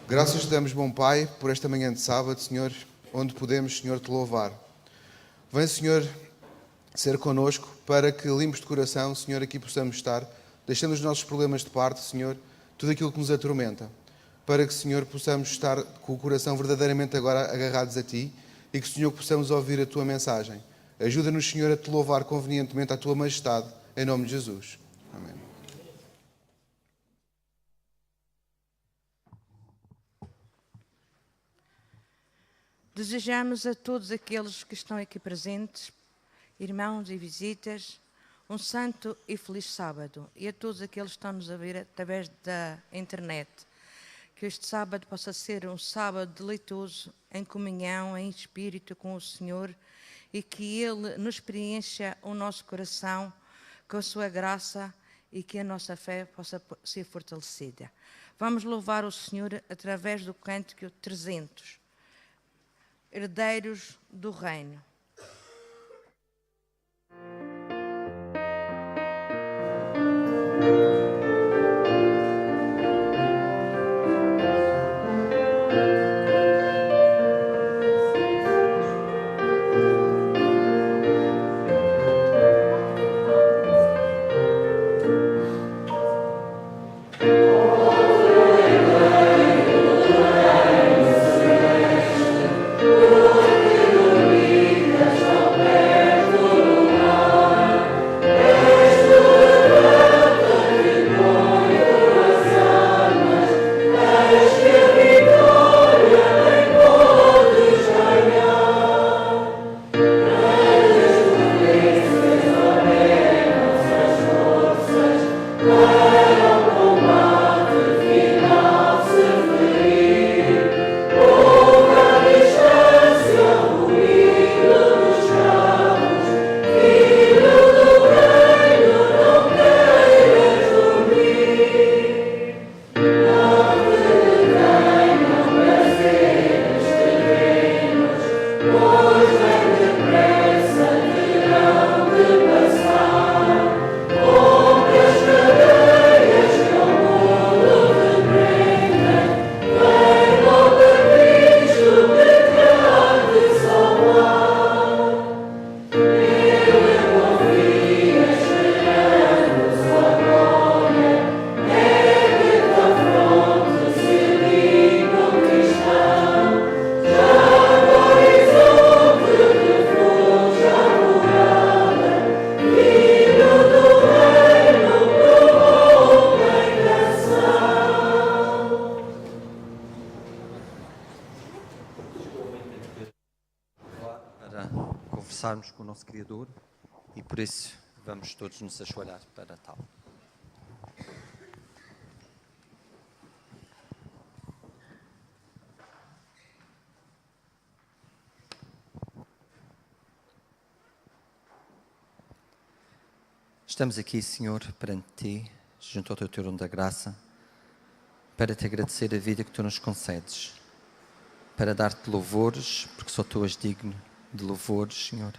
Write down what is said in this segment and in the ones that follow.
Graças te damos, bom Pai, por esta manhã de sábado, Senhor, onde podemos, Senhor, te louvar. Vem, Senhor, ser connosco para que, limpos de coração, Senhor, aqui possamos estar, deixando os nossos problemas de parte, Senhor, tudo aquilo que nos atormenta, para que, Senhor, possamos estar com o coração verdadeiramente agora agarrados a Ti e que, Senhor, possamos ouvir a Tua mensagem. Ajuda-nos, Senhor, a te louvar convenientemente à Tua Majestade, em nome de Jesus. Amém. Desejamos a todos aqueles que estão aqui presentes, irmãos e visitas, um santo e feliz sábado. E a todos aqueles que estão-nos a ver através da internet, que este sábado possa ser um sábado deleitoso, em comunhão, em espírito com o Senhor, e que Ele nos preencha o nosso coração com a sua graça e que a nossa fé possa ser fortalecida. Vamos louvar o Senhor através do cântico 300. Herdeiros do Reino. Conversarmos com o nosso Criador e por isso vamos todos nos ajoelhar para tal. Estamos aqui, Senhor, perante Ti, junto ao Teu trono da graça, para Te agradecer a vida que Tu nos concedes, para dar-Te louvores, porque só Tu és digno de louvores, Senhor,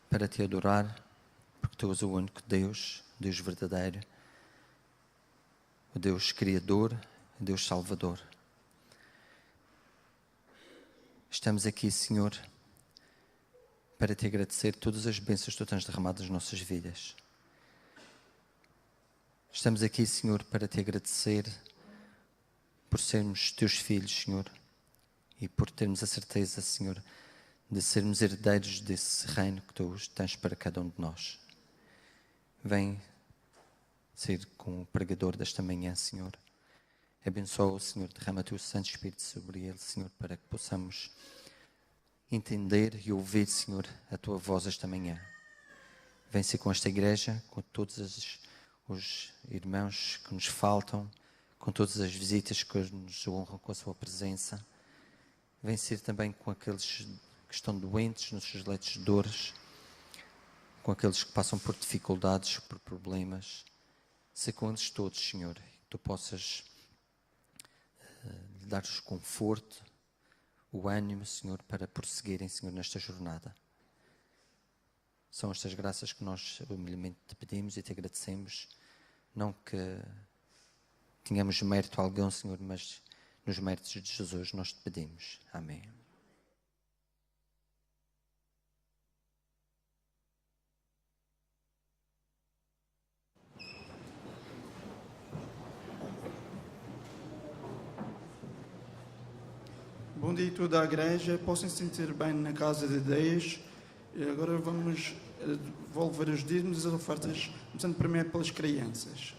para Te adorar, porque Tu és o único Deus, Deus verdadeiro, o Deus Criador, o Deus Salvador. Estamos aqui, Senhor, para Te agradecer todas as bênçãos que Tu tens derramado nas nossas vidas. Estamos aqui, Senhor, para Te agradecer por sermos Teus filhos, Senhor, e por termos a certeza, Senhor, de sermos herdeiros desse reino que Tu tens para cada um de nós. Vem ser com o pregador desta manhã, Senhor. Abençoa-o, Senhor, derrama o Teu Santo Espírito sobre ele, Senhor, para que possamos entender e ouvir, Senhor, a Tua voz esta manhã. Vem ser com esta igreja, com todos os irmãos que nos faltam, com todas as visitas que nos honram com a Sua presença. Vem ser também com aqueles que estão doentes nos seus leitos de dores, com aqueles que passam por dificuldades, por problemas. Ser com eles todos, Senhor, que Tu possas dar-lhes conforto, o ânimo, Senhor, para prosseguirem, Senhor, nesta jornada. São estas graças que nós humildemente Te pedimos e Te agradecemos, não que tínhamos mérito algum, Senhor, mas nos méritos de Jesus nós te pedimos. Amém. Bom dia a toda a igreja, possam se sentir bem na casa de Deus. E agora vamos devolver os dízimos e as ofertas, começando primeiro pelas crianças.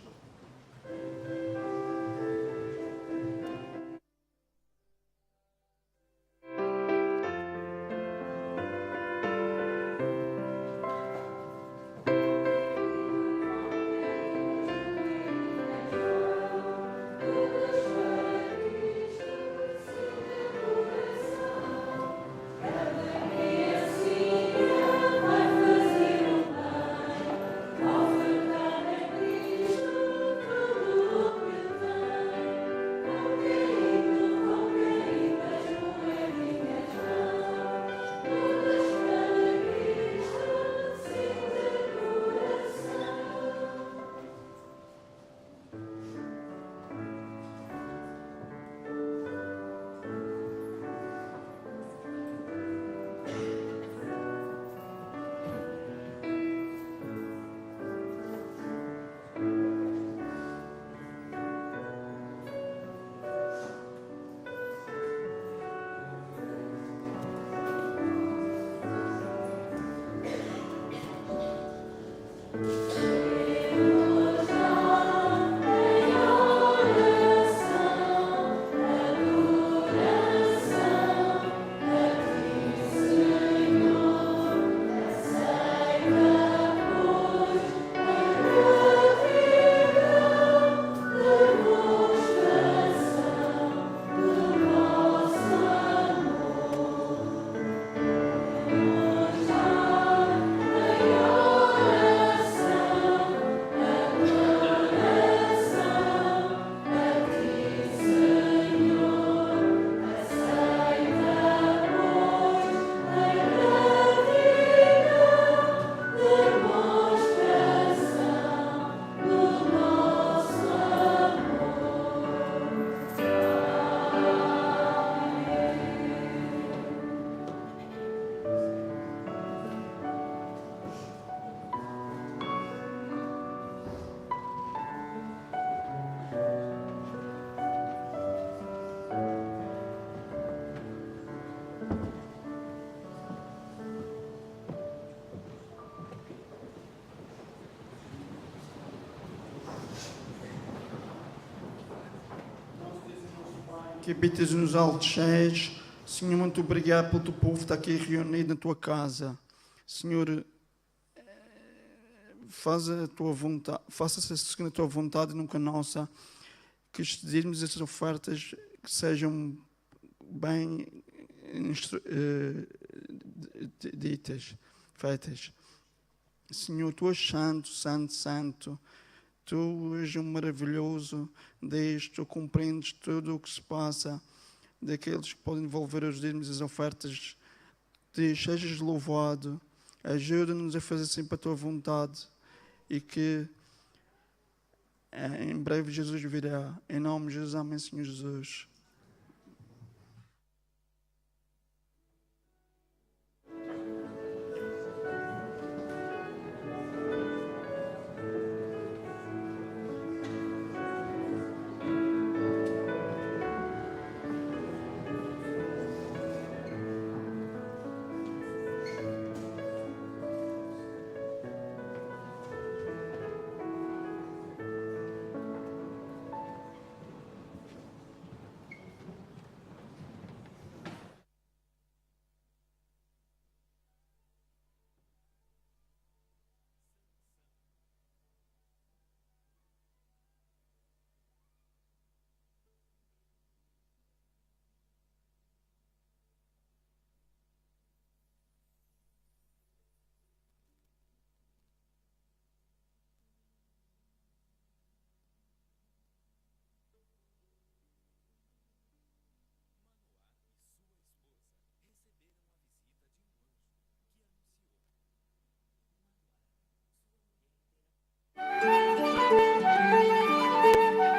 Que habitas nos altos céus, Senhor, muito obrigado pelo teu povo que está aqui reunido na tua casa. Senhor, faça a tua vontade, faça-se segundo a tua vontade e nunca a nossa, que os dízimos e as ofertas que sejam bem ditas, feitas. Senhor, tu és santo, santo, santo. Tu és um maravilhoso Deus, tu compreendes tudo o que se passa, daqueles que podem devolver os dízimos e as ofertas. Deus, sejas louvado, ajuda-nos a fazer sempre a tua vontade e que em breve Jesus virá. Em nome de Jesus, amém, Senhor Jesus.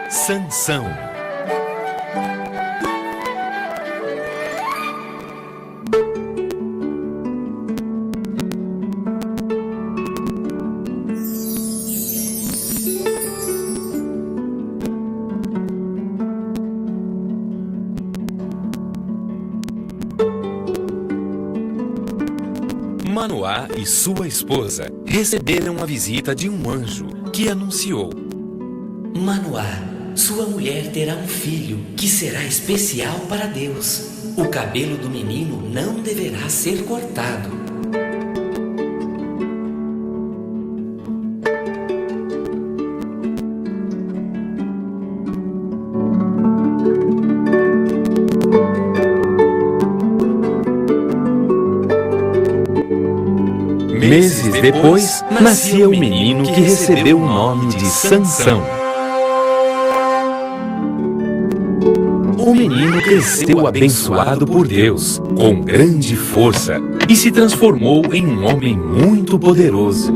Sansão. Manoá e sua esposa receberam a visita de um anjo que anunciou: Manoá, sua mulher terá um filho que será especial para Deus. O cabelo do menino não deverá ser cortado. Meses depois, nascia o menino que recebeu o nome de Sansão. O menino cresceu abençoado por Deus, com grande força, e se transformou em um homem muito poderoso.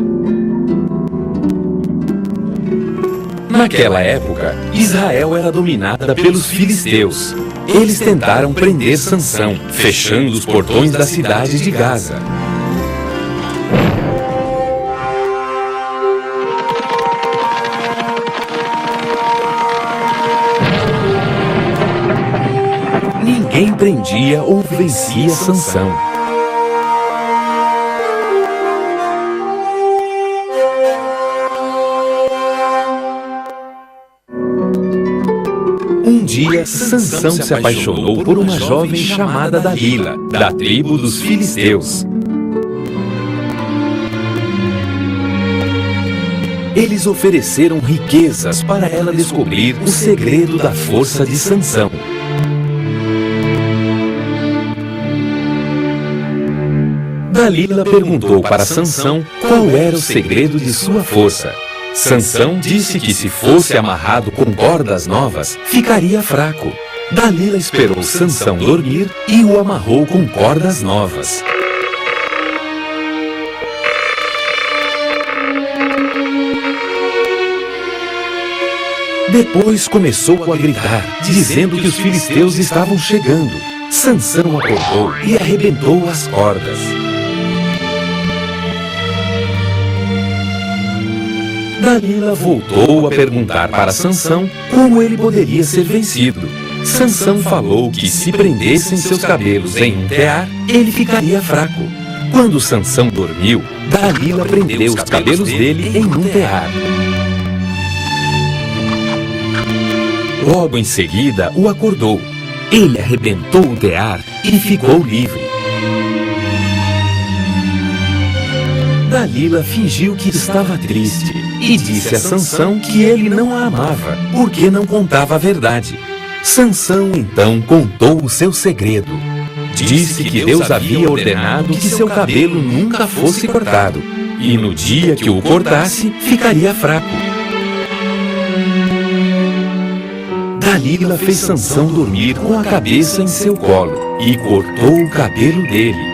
Naquela época, Israel era dominada pelos filisteus. Eles tentaram prender Sansão, fechando os portões da cidade de Gaza. Ninguém prendia ou vencia Sansão. Um dia, Sansão se apaixonou por uma jovem chamada Dalila, da tribo dos filisteus. Eles ofereceram riquezas para ela descobrir o segredo da força de Sansão. Dalila perguntou para Sansão qual era o segredo de sua força. Sansão disse que se fosse amarrado com cordas novas, ficaria fraco. Dalila esperou Sansão dormir e o amarrou com cordas novas. Depois começou a gritar, dizendo que os filisteus estavam chegando. Sansão acordou e arrebentou as cordas. Dalila voltou a perguntar para Sansão como ele poderia ser vencido. Sansão falou que se prendessem seus cabelos em um tear, ele ficaria fraco. Quando Sansão dormiu, Dalila prendeu os cabelos dele em um tear. Logo em seguida, o acordou. Ele arrebentou o tear e ficou livre. Dalila fingiu que estava triste e disse a Sansão que ele não a amava, porque não contava a verdade. Sansão então contou o seu segredo. Disse que Deus havia ordenado que seu cabelo nunca fosse cortado, e no dia que o cortasse, ficaria fraco. Dalila fez Sansão dormir com a cabeça em seu colo e cortou o cabelo dele.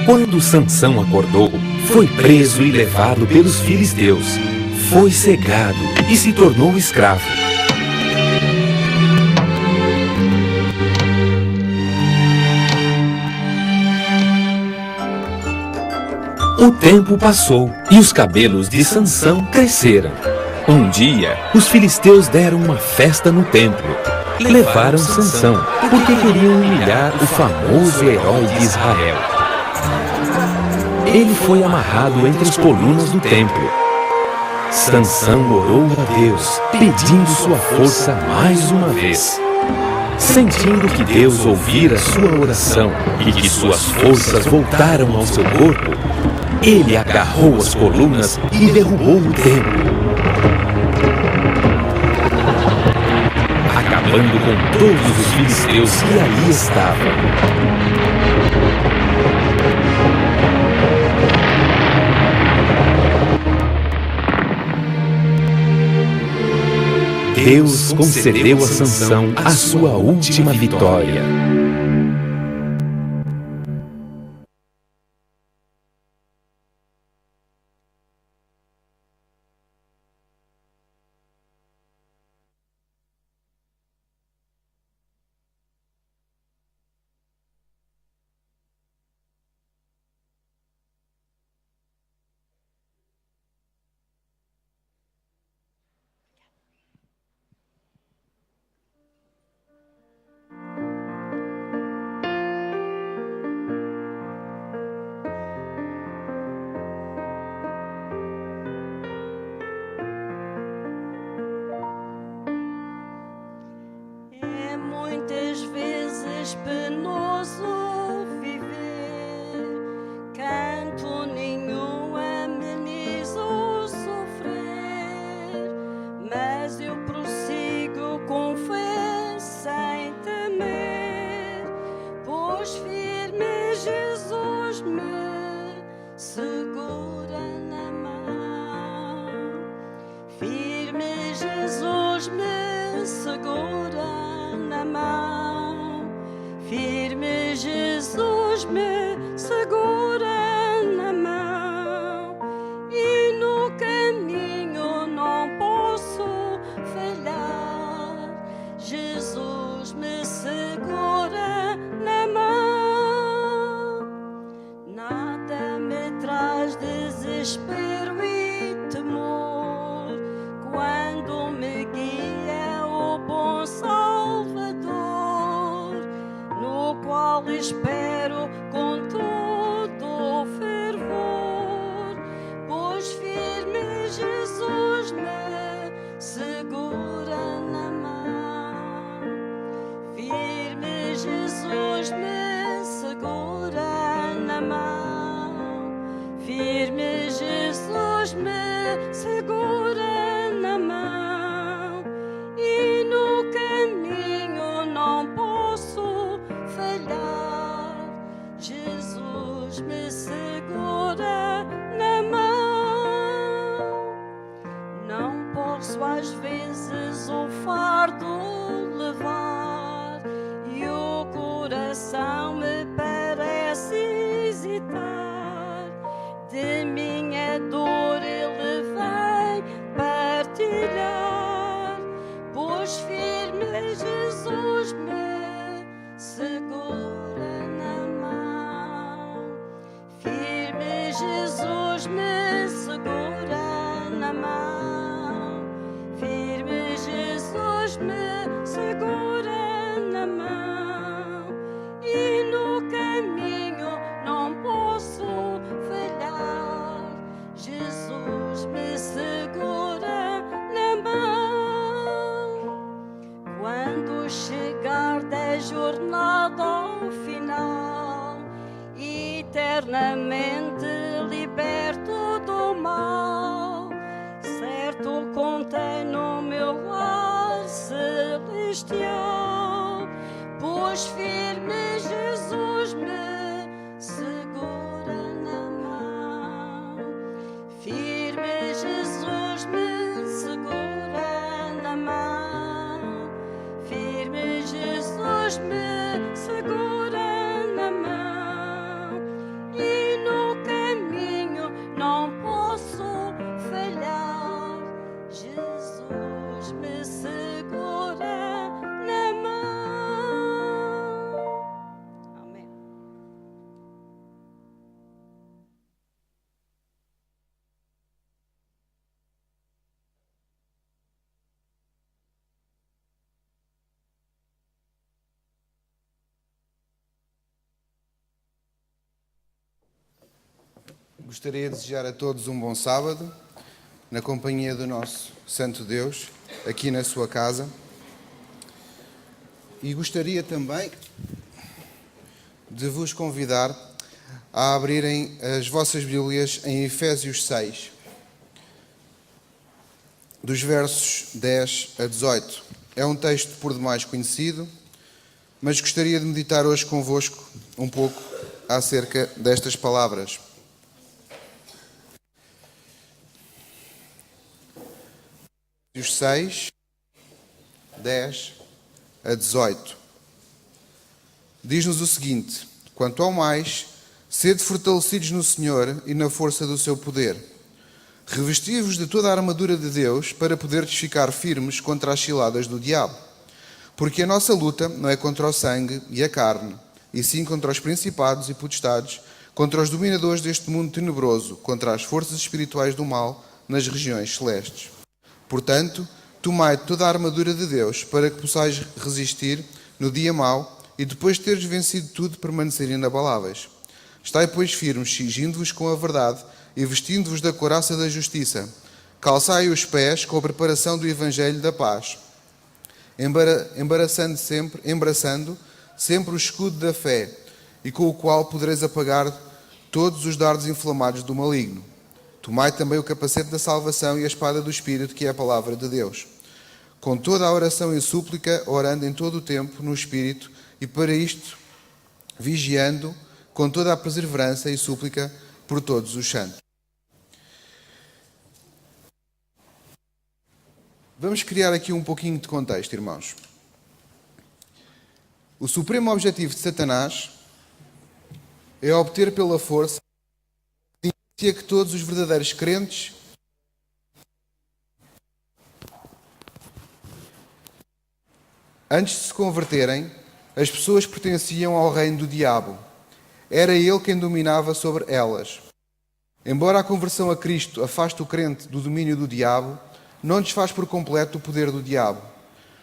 Quando Sansão acordou, foi preso e levado pelos filisteus. Foi cegado e se tornou escravo. O tempo passou e os cabelos de Sansão cresceram. Um dia, os filisteus deram uma festa no templo. Levaram Sansão porque queriam humilhar o famoso herói de Israel. Ele foi amarrado entre as colunas do templo. Sansão orou a Deus, pedindo sua força mais uma vez. Sentindo que Deus ouvira sua oração e que suas forças voltaram ao seu corpo, ele agarrou as colunas e derrubou o templo, acabando com todos os filisteus que ali estavam. Deus concedeu a Sansão a sua última vitória. me segura na mão. Firme Jesus me segura na mão. Firme Jesus me segura na mão. E no caminho não posso falhar. Jesus me segura na mão. Nada me traz desespero e temor quando me guia o bom Salvador, no qual espero com todo o fervor, pois firme Jesus me segura na mão. Firme Jesus me segura na mão. Firme Jesus me segura na mão. E no caminho não posso falhar. Jesus me segura na mão. Não posso às vezes o fardo levar e o coração me parece hesitar. De minha dor ele vem partilhar, pois firme Jesus me segura na mão. Firme Jesus me segura na mão. Firme Jesus me segura na mão. E no caminho não posso falhar. Jesus me segura na mão. Quando chegar da jornada ao final, eternamente liberto do mal, certo contém no meu lar celestial, pois firme Jesus me segura na mão. Firme Jesus me segura na mão. Firme Jesus me segura na mão. E no caminho não posso falhar. Jesus me segura na mão. Amém. Gostaria de desejar a todos um bom sábado, na companhia do nosso Santo Deus, aqui na sua casa. E gostaria também de vos convidar a abrirem as vossas Bíblias em Efésios 6, dos versos 10 a 18. É um texto por demais conhecido, mas gostaria de meditar hoje convosco um pouco acerca destas palavras. Efésios 6, 10 a 18. Diz-nos o seguinte: quanto ao mais, sede fortalecidos no Senhor e na força do seu poder. Revesti-vos de toda a armadura de Deus para poderdes ficar firmes contra as ciladas do diabo. Porque a nossa luta não é contra o sangue e a carne, e sim contra os principados e potestades, contra os dominadores deste mundo tenebroso, contra as forças espirituais do mal nas regiões celestes. Portanto, tomai toda a armadura de Deus para que possais resistir no dia mau e depois de teres vencido tudo permanecerem inabaláveis. Estai, pois, firmes, cingindo-vos com a verdade e vestindo-vos da couraça da justiça. Calçai os pés com a preparação do evangelho da paz, embraçando sempre o escudo da fé, e com o qual podereis apagar todos os dardos inflamados do maligno. Tomai também o capacete da salvação e a espada do Espírito, que é a palavra de Deus. Com toda a oração e súplica, orando em todo o tempo no Espírito, e para isto, vigiando com toda a perseverança e súplica por todos os santos. Vamos criar aqui um pouquinho de contexto, irmãos. O supremo objetivo de Satanás é obter pela força que todos os verdadeiros crentes antes de se converterem, as pessoas pertenciam ao reino do diabo. Era ele quem dominava sobre elas. Embora a conversão a Cristo afaste o crente do domínio do diabo, não desfaz por completo o poder do diabo.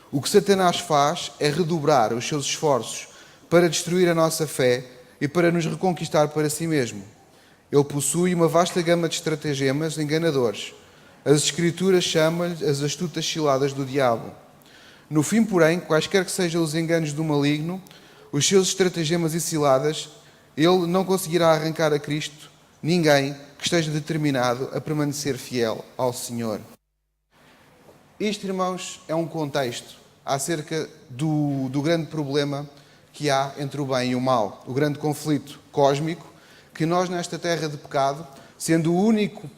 O que Satanás faz é redobrar os seus esforços para destruir a nossa fé e para nos reconquistar para si mesmo. Ele possui uma vasta gama de estratagemas enganadores. As Escrituras chamam-lhe as astutas ciladas do diabo. No fim, porém, quaisquer que sejam os enganos do maligno, os seus estratagemas e ciladas, ele não conseguirá arrancar a Cristo ninguém que esteja determinado a permanecer fiel ao Senhor. Isto, irmãos, é um contexto acerca do grande problema que há entre o bem e o mal, o grande conflito cósmico que nós, nesta terra de pecado, sendo o único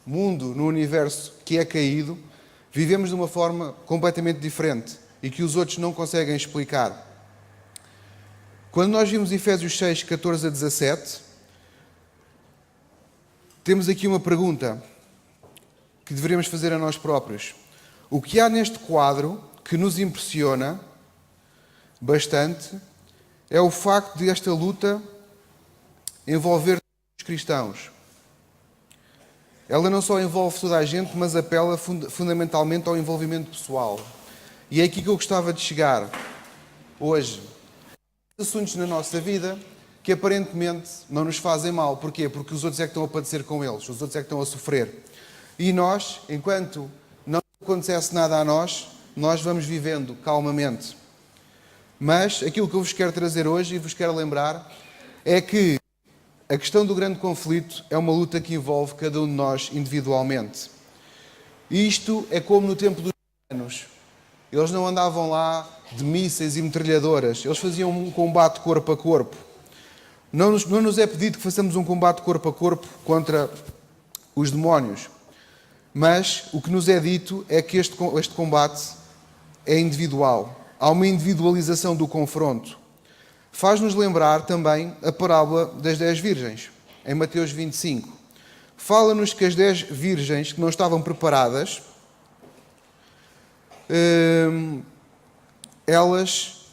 mundo no universo que é caído, vivemos de uma forma completamente diferente e que os outros não conseguem explicar. Quando nós vimos Efésios 6, 14 a 17, temos aqui uma pergunta que deveríamos fazer a nós próprios. O que há neste quadro que nos impressiona bastante é o facto de esta luta envolver os cristãos. Ela não só envolve toda a gente, mas apela fundamentalmente ao envolvimento pessoal. E é aqui que eu gostava de chegar hoje. Assuntos na nossa vida que aparentemente não nos fazem mal. Porquê? Porque os outros é que estão a padecer com eles, os outros é que estão a sofrer. E nós, enquanto não acontece nada a nós vamos vivendo calmamente. Mas aquilo que eu vos quero trazer hoje e vos quero lembrar é que a questão do grande conflito é uma luta que envolve cada um de nós individualmente. Isto é como no tempo dos romanos. Eles não andavam lá de mísseis e metralhadoras. Eles faziam um combate corpo a corpo. Não nos é pedido que façamos um combate corpo a corpo contra os demónios. Mas o que nos é dito é que este combate é individual. Há uma individualização do confronto. Faz-nos lembrar também a parábola das 10 virgens, em Mateus 25. Fala-nos que as 10 virgens que não estavam preparadas, elas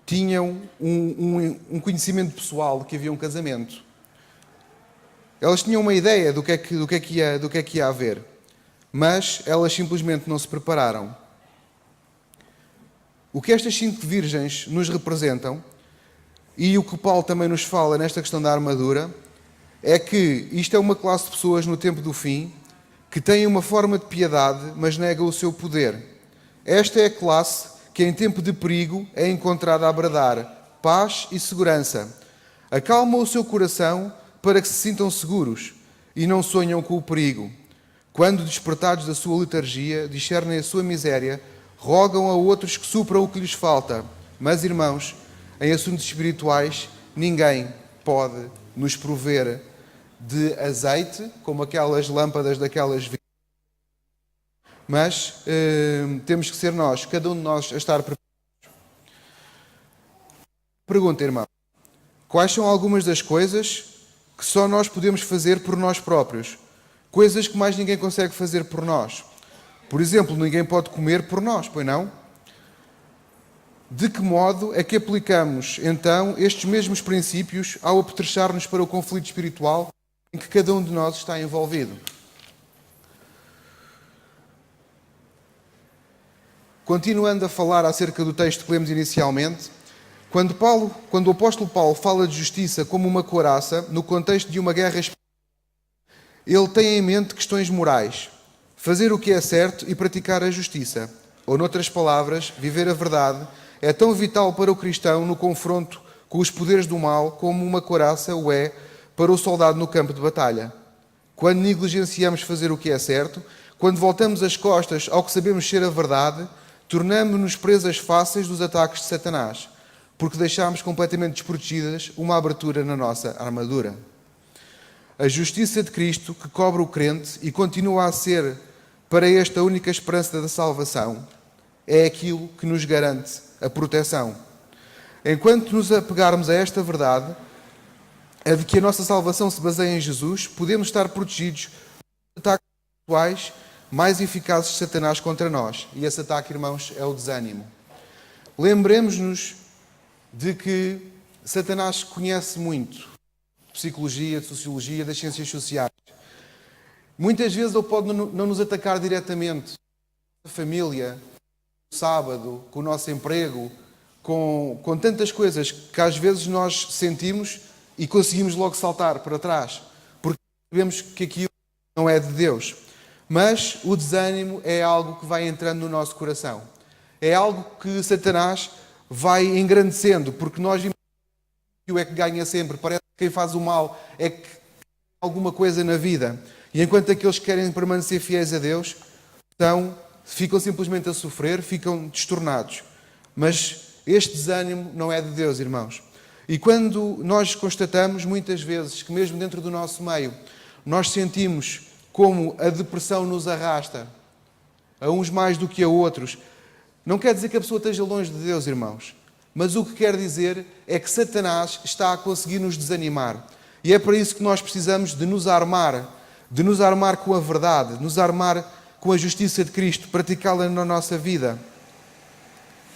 tinham um conhecimento pessoal de que havia um casamento. Elas tinham uma ideia do que é que ia haver, mas elas simplesmente não se prepararam. O que estas 5 virgens nos representam, e o que Paulo também nos fala nesta questão da armadura, é que isto é uma classe de pessoas no tempo do fim que têm uma forma de piedade, mas nega o seu poder. Esta é a classe que em tempo de perigo é encontrada a bradar paz e segurança. Acalma o seu coração para que se sintam seguros e não sonham com o perigo. Quando, despertados da sua letargia, discernem a sua miséria, rogam a outros que supram o que lhes falta. Mas, irmãos, em assuntos espirituais, ninguém pode nos prover de azeite, como aquelas lâmpadas daquelas virgens. Mas temos que ser nós, cada um de nós, a estar preparados. Pergunta, irmão. Quais são algumas das coisas que só nós podemos fazer por nós próprios? Coisas que mais ninguém consegue fazer por nós. Por exemplo, ninguém pode comer por nós, pois não? De que modo é que aplicamos, então, estes mesmos princípios ao apetrechar-nos para o conflito espiritual em que cada um de nós está envolvido? Continuando a falar acerca do texto que lemos inicialmente, quando o apóstolo Paulo fala de justiça como uma couraça, no contexto de uma guerra espiritual, ele tem em mente questões morais, fazer o que é certo e praticar a justiça. Ou, noutras palavras, viver a verdade é tão vital para o cristão no confronto com os poderes do mal como uma couraça o é para o soldado no campo de batalha. Quando negligenciamos fazer o que é certo, quando voltamos as costas ao que sabemos ser a verdade, tornamo-nos presas fáceis dos ataques de Satanás. porque deixámos completamente desprotegidas uma abertura na nossa armadura. A justiça de Cristo, que cobre o crente e continua a ser para este a única esperança da salvação, é aquilo que nos garante a proteção. Enquanto nos apegarmos a esta verdade, a de que a nossa salvação se baseia em Jesus, podemos estar protegidos dos ataques atuais mais eficazes de Satanás contra nós. E esse ataque, irmãos, é o desânimo. Lembremos-nos de que Satanás conhece muito de psicologia, de sociologia, das ciências sociais. Muitas vezes ele pode não nos atacar diretamente com a família, com o sábado, com o nosso emprego, com tantas coisas que às vezes nós sentimos e conseguimos logo saltar para trás, porque sabemos que aquilo não é de Deus. Mas o desânimo é algo que vai entrando no nosso coração. É algo que Satanás vai engrandecendo, porque nós vimos que o é que ganha sempre. Parece que quem faz o mal é que tem alguma coisa na vida. E enquanto aqueles que querem permanecer fiéis a Deus ficam simplesmente a sofrer, ficam destornados. Mas este desânimo não é de Deus, irmãos. E quando nós constatamos muitas vezes que mesmo dentro do nosso meio nós sentimos como a depressão nos arrasta, a uns mais do que a outros, não quer dizer que a pessoa esteja longe de Deus, irmãos. Mas o que quer dizer é que Satanás está a conseguir nos desanimar. E é para isso que nós precisamos de nos armar com a verdade, de nos armar com a justiça de Cristo, praticá-la na nossa vida.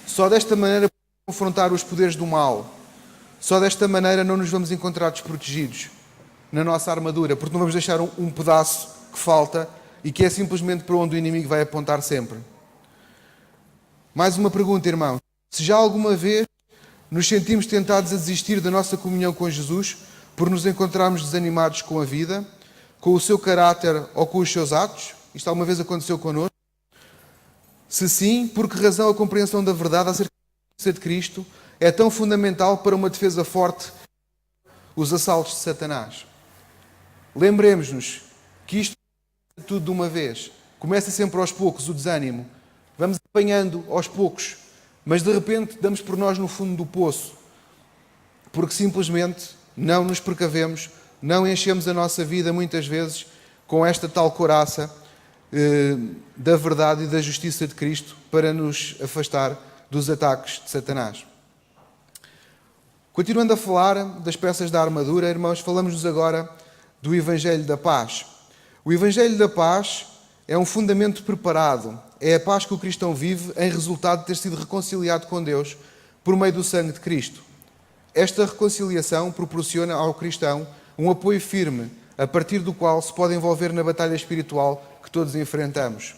Só desta maneira podemos confrontar os poderes do mal. Só desta maneira não nos vamos encontrar desprotegidos na nossa armadura, porque não vamos deixar um pedaço que falta e que é simplesmente para onde o inimigo vai apontar sempre. Mais uma pergunta, irmão. Se já alguma vez nos sentimos tentados a desistir da nossa comunhão com Jesus por nos encontrarmos desanimados com a vida, com o seu caráter ou com os seus atos? Isto alguma vez aconteceu connosco? Se sim, por que razão a compreensão da verdade acerca da justiça de Cristo é tão fundamental para uma defesa forte os assaltos de Satanás? Lembremos-nos que isto é tudo de uma vez. Começa sempre aos poucos o desânimo. Vamos apanhando aos poucos, mas de repente damos por nós no fundo do poço, porque simplesmente não nos precavemos, não enchemos a nossa vida muitas vezes com esta tal couraça da verdade e da justiça de Cristo para nos afastar dos ataques de Satanás. Continuando a falar das peças da armadura, irmãos, falamos-nos agora do Evangelho da Paz. O Evangelho da Paz é um fundamento preparado. É a paz que o cristão vive em resultado de ter sido reconciliado com Deus por meio do sangue de Cristo. Esta reconciliação proporciona ao cristão um apoio firme, a partir do qual se pode envolver na batalha espiritual que todos enfrentamos.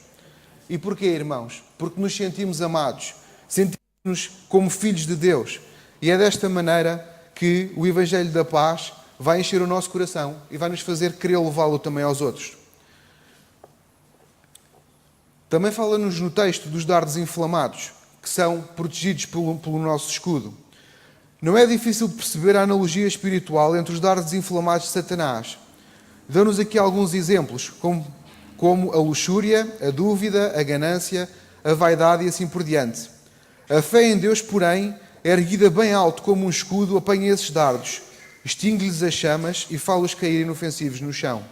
E porquê, irmãos? Porque nos sentimos amados, sentimos-nos como filhos de Deus. E é desta maneira que o Evangelho da Paz vai encher o nosso coração e vai nos fazer querer levá-lo também aos outros. Também fala-nos no texto dos dardos inflamados, que são protegidos pelo nosso escudo. Não é difícil de perceber a analogia espiritual entre os dardos inflamados de Satanás. Dão-nos aqui alguns exemplos, como a luxúria, a dúvida, a ganância, a vaidade e assim por diante. A fé em Deus, porém, erguida bem alto como um escudo, apanha esses dardos, extingue-lhes as chamas e fá-los cair inofensivos no chão.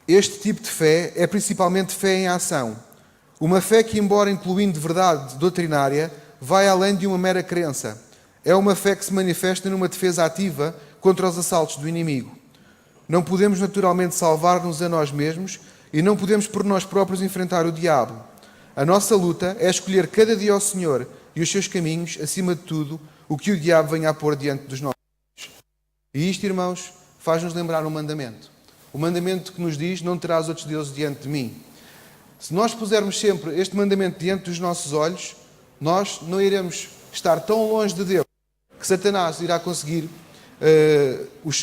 Este tipo de fé é principalmente fé em ação. Uma fé que, embora incluindo verdade doutrinária, vai além de uma mera crença. É uma fé que se manifesta numa defesa ativa contra os assaltos do inimigo. Não podemos naturalmente salvar-nos a nós mesmos e não podemos por nós próprios enfrentar o diabo. A nossa luta é escolher cada dia ao Senhor e os seus caminhos, acima de tudo, o que o diabo venha a pôr diante dos nossos olhos. E isto, irmãos, faz-nos lembrar um mandamento. O mandamento que nos diz: não terás outros deuses diante de mim. Se nós pusermos sempre este mandamento diante dos nossos olhos, nós não iremos estar tão longe de Deus que Satanás irá conseguir,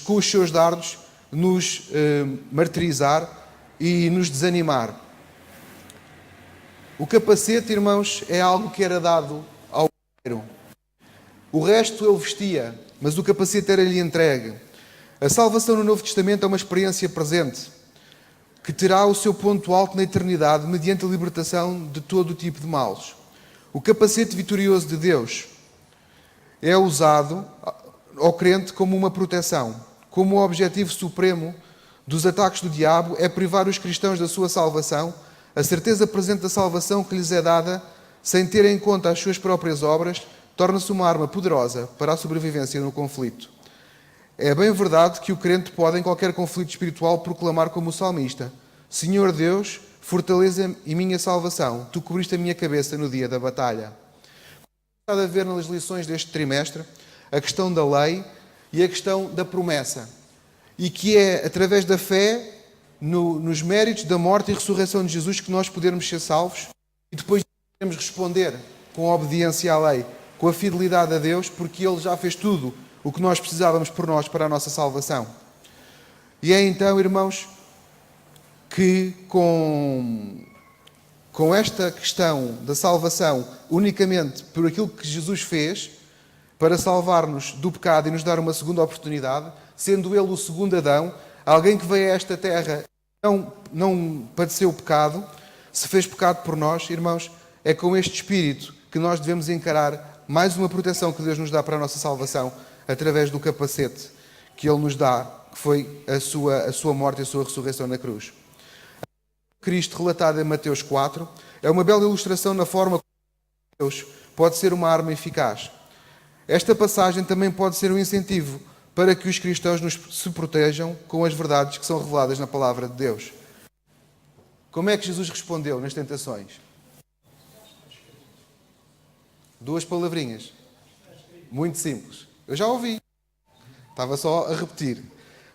com os seus dardos, nos martirizar e nos desanimar. O capacete, irmãos, é algo que era dado ao guerreiro. O resto ele vestia, mas o capacete era-lhe entregue. A salvação no Novo Testamento é uma experiência presente, que terá o seu ponto alto na eternidade mediante a libertação de todo o tipo de males. O capacete vitorioso de Deus é usado ao crente como uma proteção, como o objetivo supremo dos ataques do diabo é privar os cristãos da sua salvação, a certeza presente da salvação que lhes é dada, sem ter em conta as suas próprias obras, torna-se uma arma poderosa para a sobrevivência no conflito. É bem verdade que o crente pode, em qualquer conflito espiritual, proclamar como o salmista: Senhor Deus, fortaleza e minha salvação, tu cobriste a minha cabeça no dia da batalha. Está a ver nas lições deste trimestre a questão da lei e a questão da promessa. E que é através da fé nos méritos da morte e ressurreição de Jesus que nós podemos ser salvos e depois podemos responder com a obediência à lei, com a fidelidade a Deus, porque Ele já fez tudo o que nós precisávamos por nós para a nossa salvação. E é então, irmãos, que com esta questão da salvação, unicamente por aquilo que Jesus fez para salvar-nos do pecado e nos dar uma segunda oportunidade, sendo Ele o segundo Adão, alguém que veio a esta terra não padeceu o pecado, se fez pecado por nós, irmãos, é com este espírito que nós devemos encarar mais uma proteção que Deus nos dá para a nossa salvação, através do capacete que Ele nos dá, que foi a sua morte e a sua ressurreição na cruz. Cristo, relatado em Mateus 4, é uma bela ilustração na forma como Deus pode ser uma arma eficaz. Esta passagem também pode ser um incentivo para que os cristãos se protejam com as verdades que são reveladas na palavra de Deus. Como é que Jesus respondeu nas tentações? 2 palavrinhas. Muito simples. Eu já ouvi. Estava só a repetir.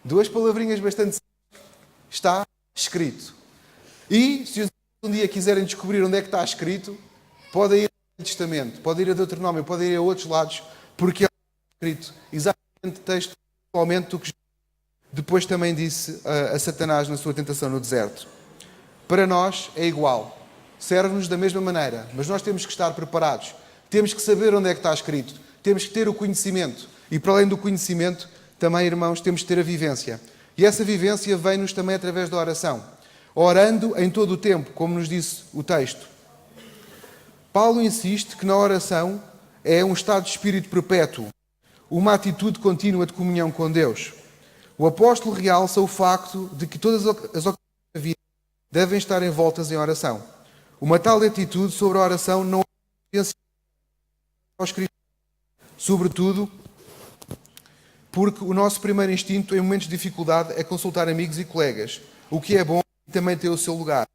2 palavrinhas bastante simples. Está escrito. E, se um dia quiserem descobrir onde é que está escrito, podem ir ao Antigo Testamento, podem ir a Deuteronômio, podem ir a outros lados, porque é escrito exatamente texto, igualmente o que depois também disse a Satanás na sua tentação no deserto. Para nós é igual. Serve-nos da mesma maneira, mas nós temos que estar preparados. Temos que saber onde é que está escrito. Temos que ter o conhecimento. E para além do conhecimento, também, irmãos, temos que ter a vivência. E essa vivência vem-nos também através da oração. Orando em todo o tempo, como nos disse o texto. Paulo insiste que na oração é um estado de espírito perpétuo, uma atitude contínua de comunhão com Deus. O apóstolo realça o facto de que todas as ocasiões da vida devem estar envoltas em oração. Uma tal atitude sobre a oração não é aos cristãos, sobretudo porque o nosso primeiro instinto em momentos de dificuldade é consultar amigos e colegas, o que é bom e também tem o seu lugar.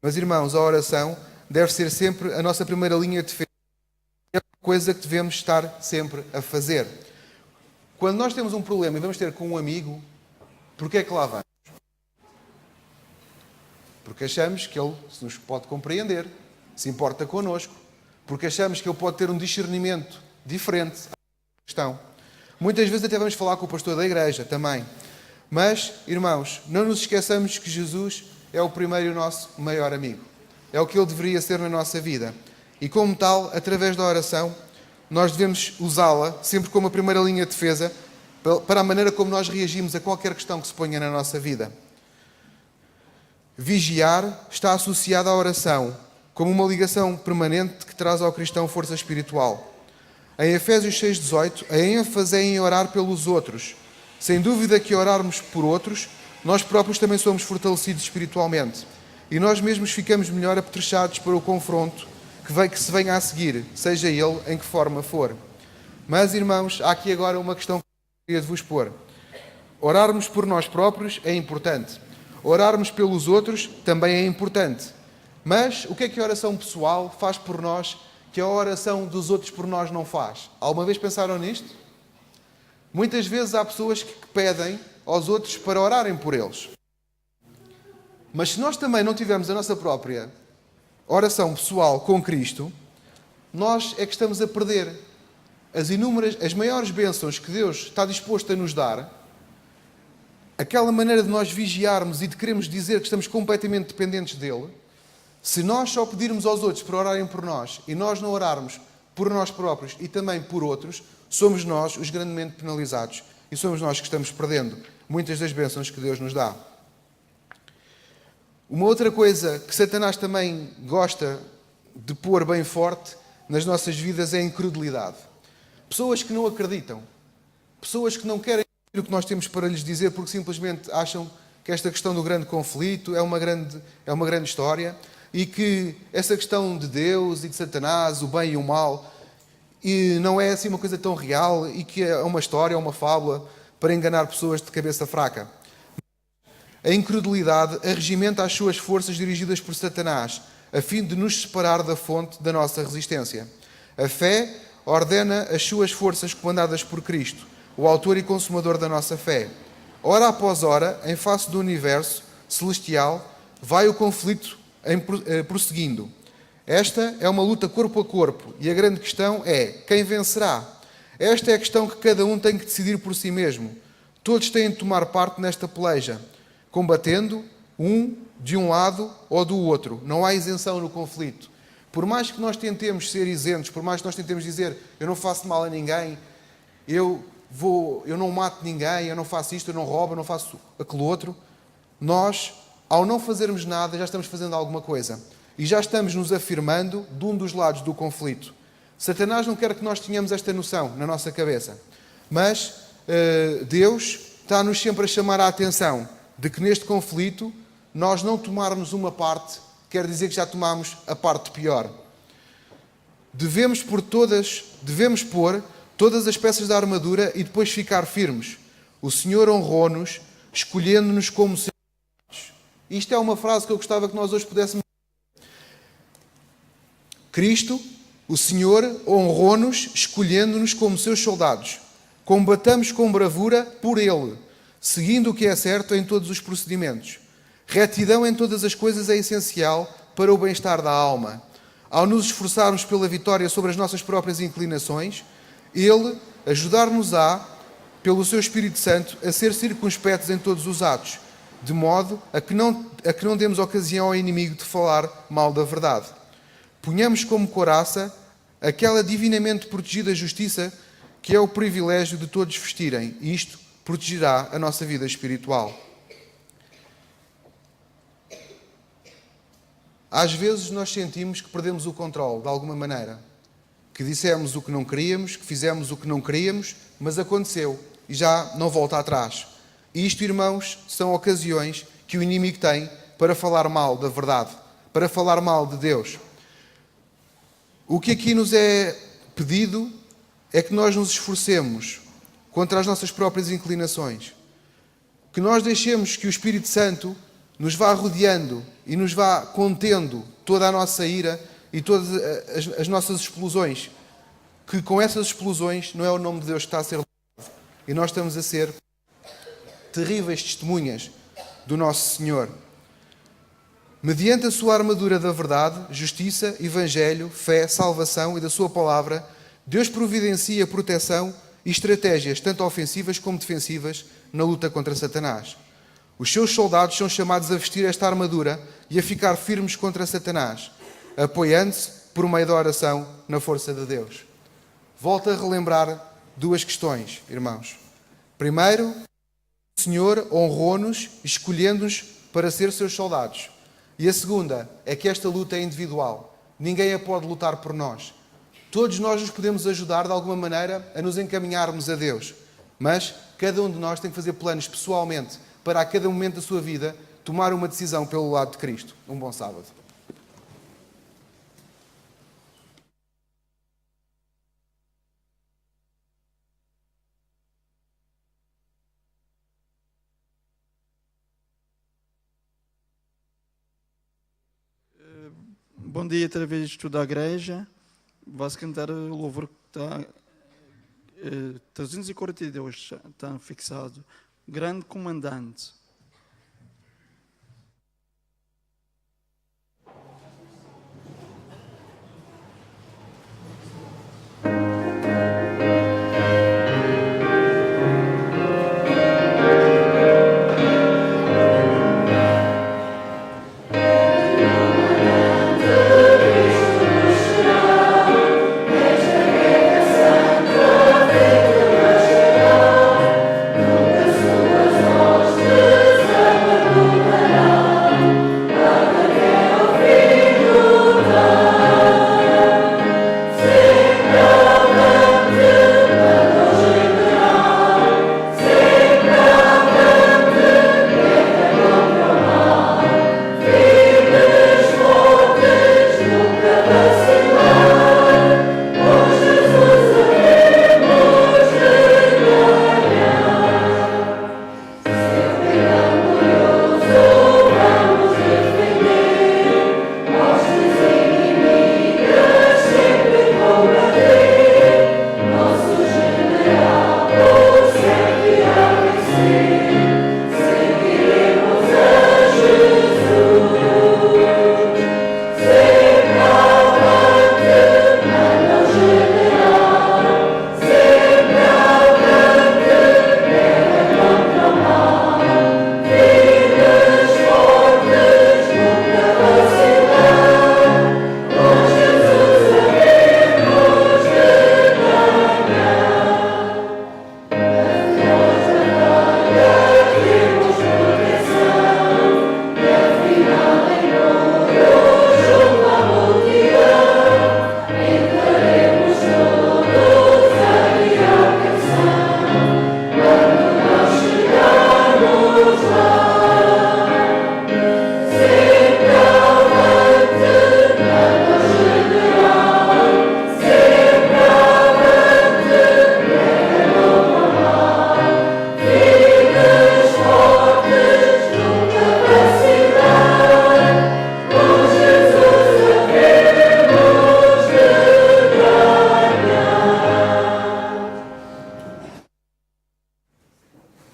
Mas, irmãos, a oração deve ser sempre a nossa primeira linha de defesa. É uma coisa que devemos estar sempre a fazer. Quando nós temos um problema e vamos ter com um amigo, porquê é que lá vamos? Porque achamos que ele nos pode compreender, se importa connosco, porque achamos que ele pode ter um discernimento diferente à questão. Muitas vezes até vamos falar com o pastor da igreja também. Mas, irmãos, não nos esqueçamos que Jesus é o primeiro e o nosso maior amigo. É o que Ele deveria ser na nossa vida. E como tal, através da oração, nós devemos usá-la sempre como a primeira linha de defesa para a maneira como nós reagimos a qualquer questão que se ponha na nossa vida. Vigiar está associado à oração, como uma ligação permanente que traz ao cristão força espiritual. Em Efésios 6,18, a ênfase é em orar pelos outros. Sem dúvida que orarmos por outros, nós próprios também somos fortalecidos espiritualmente. E nós mesmos ficamos melhor apetrechados para o confronto que se venha a seguir, seja ele em que forma for. Mas, irmãos, há aqui agora uma questão que eu queria de vos pôr. Orarmos por nós próprios é importante. Orarmos pelos outros também é importante. Mas o que é que a oração pessoal faz por nós que a oração dos outros por nós não faz? Alguma vez pensaram nisto? Muitas vezes há pessoas que pedem aos outros para orarem por eles. Mas se nós também não tivermos a nossa própria oração pessoal com Cristo, nós é que estamos a perder as maiores bênçãos que Deus está disposto a nos dar. Aquela maneira de nós vigiarmos e de queremos dizer que estamos completamente dependentes dele. Se nós só pedirmos aos outros para orarem por nós e nós não orarmos por nós próprios e também por outros, somos nós os grandemente penalizados e somos nós que estamos perdendo muitas das bênçãos que Deus nos dá. Uma outra coisa que Satanás também gosta de pôr bem forte nas nossas vidas é a incredulidade. Pessoas que não acreditam, pessoas que não querem ouvir o que nós temos para lhes dizer porque simplesmente acham que esta questão do grande conflito é uma grande história e que essa questão de Deus e de Satanás, o bem e o mal, e não é assim uma coisa tão real e que é uma história, é uma fábula para enganar pessoas de cabeça fraca. A incredulidade arregimenta as suas forças dirigidas por Satanás, a fim de nos separar da fonte da nossa resistência. A fé ordena as suas forças comandadas por Cristo, o autor e consumador da nossa fé. Hora após hora, em face do universo celestial, vai o conflito prosseguindo. Esta é uma luta corpo a corpo e a grande questão é: quem vencerá? Esta é a questão que cada um tem que decidir por si mesmo. Todos têm de tomar parte nesta peleja, combatendo de um lado ou do outro. Não há isenção no conflito. Por mais que nós tentemos ser isentos, por mais que nós tentemos dizer eu não faço mal a ninguém, eu não mato ninguém, eu não faço isto, eu não roubo, eu não faço aquilo outro, nós, ao não fazermos nada, já estamos fazendo alguma coisa. E já estamos nos afirmando de um dos lados do conflito. Satanás não quer que nós tenhamos esta noção na nossa cabeça. Mas Deus está-nos sempre a chamar a atenção de que neste conflito nós não tomarmos uma parte quer dizer que já tomamos a parte pior. Devemos pôr todas as peças da armadura e depois ficar firmes. O Senhor honrou-nos, escolhendo-nos como seus soldados. Isto é uma frase que eu gostava que nós hoje pudéssemos. Cristo, o Senhor, honrou-nos, escolhendo-nos como seus soldados. Combatamos com bravura por Ele, seguindo o que é certo em todos os procedimentos. Retidão em todas as coisas é essencial para o bem-estar da alma. Ao nos esforçarmos pela vitória sobre as nossas próprias inclinações, Ele ajudar-nos-á, pelo seu Espírito Santo, a ser circunspectos em todos os atos, de modo a que não demos ocasião ao inimigo de falar mal da verdade. Ponhamos como couraça aquela divinamente protegida justiça que é o privilégio de todos vestirem, e isto protegerá a nossa vida espiritual. Às vezes nós sentimos que perdemos o controle, de alguma maneira. Que dissemos o que não queríamos, que fizemos o que não queríamos, mas aconteceu e já não volta atrás. E isto, irmãos, são ocasiões que o inimigo tem para falar mal da verdade, para falar mal de Deus. O que aqui nos é pedido é que nós nos esforcemos contra as nossas próprias inclinações. Que nós deixemos que o Espírito Santo nos vá rodeando e nos vá contendo toda a nossa ira e todas as nossas explosões. Que com essas explosões não é o nome de Deus que está a ser louvado. E nós estamos a ser terríveis testemunhas do nosso Senhor. Mediante a sua armadura da verdade, justiça, evangelho, fé, salvação e da sua palavra, Deus providencia proteção e estratégias, tanto ofensivas como defensivas, na luta contra Satanás. Os seus soldados são chamados a vestir esta armadura e a ficar firmes contra Satanás, apoiando-se por meio da oração na força de Deus. Volto a relembrar duas questões, irmãos. Primeiro, o Senhor honrou-nos, escolhendo-nos para ser seus soldados. E a segunda é que esta luta é individual. Ninguém a pode lutar por nós. Todos nós nos podemos ajudar, de alguma maneira, a nos encaminharmos a Deus. Mas cada um de nós tem que fazer planos pessoalmente para, a cada momento da sua vida, tomar uma decisão pelo lado de Cristo. Um bom sábado. Bom dia, através de toda a igreja. Vai-se cantar o louvor que está 342, está fixado. Grande Comandante. Deus.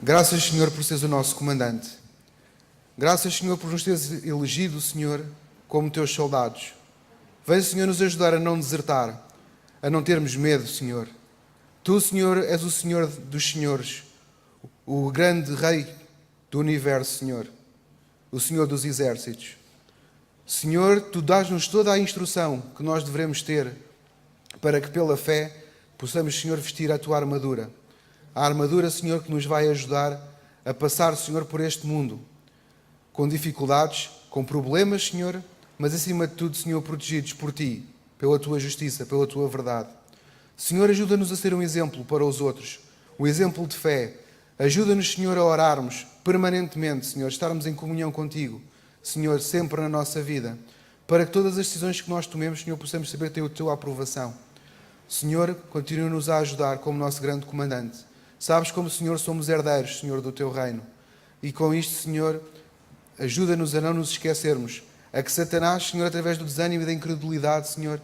Graças, Senhor, por seres o nosso comandante. Graças, Senhor, por nos teres elegido, Senhor, como teus soldados. Vem, Senhor, nos ajudar a não desertar, a não termos medo, Senhor. Tu, Senhor, és o Senhor dos senhores, o grande Rei do universo, Senhor, o Senhor dos exércitos. Senhor, Tu dás-nos toda a instrução que nós devemos ter para que, pela fé, possamos, Senhor, vestir a Tua armadura. A armadura, Senhor, que nos vai ajudar a passar, Senhor, por este mundo, com dificuldades, com problemas, Senhor, mas acima de tudo, Senhor, protegidos por Ti, pela Tua justiça, pela Tua verdade. Senhor, ajuda-nos a ser um exemplo para os outros, um exemplo de fé. Ajuda-nos, Senhor, a orarmos permanentemente, Senhor, estarmos em comunhão Contigo, Senhor, sempre na nossa vida, para que todas as decisões que nós tomemos, Senhor, possamos saber ter a Tua aprovação. Senhor, continua-nos a ajudar como nosso grande comandante. Sabes como, Senhor, somos herdeiros, Senhor, do Teu reino. E com isto, Senhor, ajuda-nos a não nos esquecermos, a que Satanás, Senhor, através do desânimo e da incredulidade, Senhor,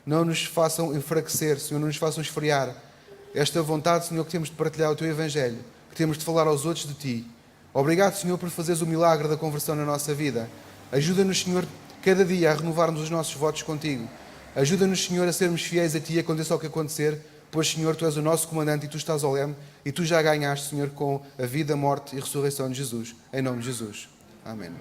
não nos façam enfraquecer, Senhor, não nos façam esfriar esta vontade, Senhor, que temos de partilhar o Teu Evangelho, que temos de falar aos outros de Ti. Obrigado, Senhor, por fazeres o milagre da conversão na nossa vida. Ajuda-nos, Senhor, cada dia a renovarmos os nossos votos Contigo. Ajuda-nos, Senhor, a sermos fiéis a Ti, aconteça o que acontecer, pois, Senhor, Tu és o nosso comandante e Tu estás ao leme e Tu já ganhaste, Senhor, com a vida, morte e ressurreição de Jesus. Em nome de Jesus. Amém.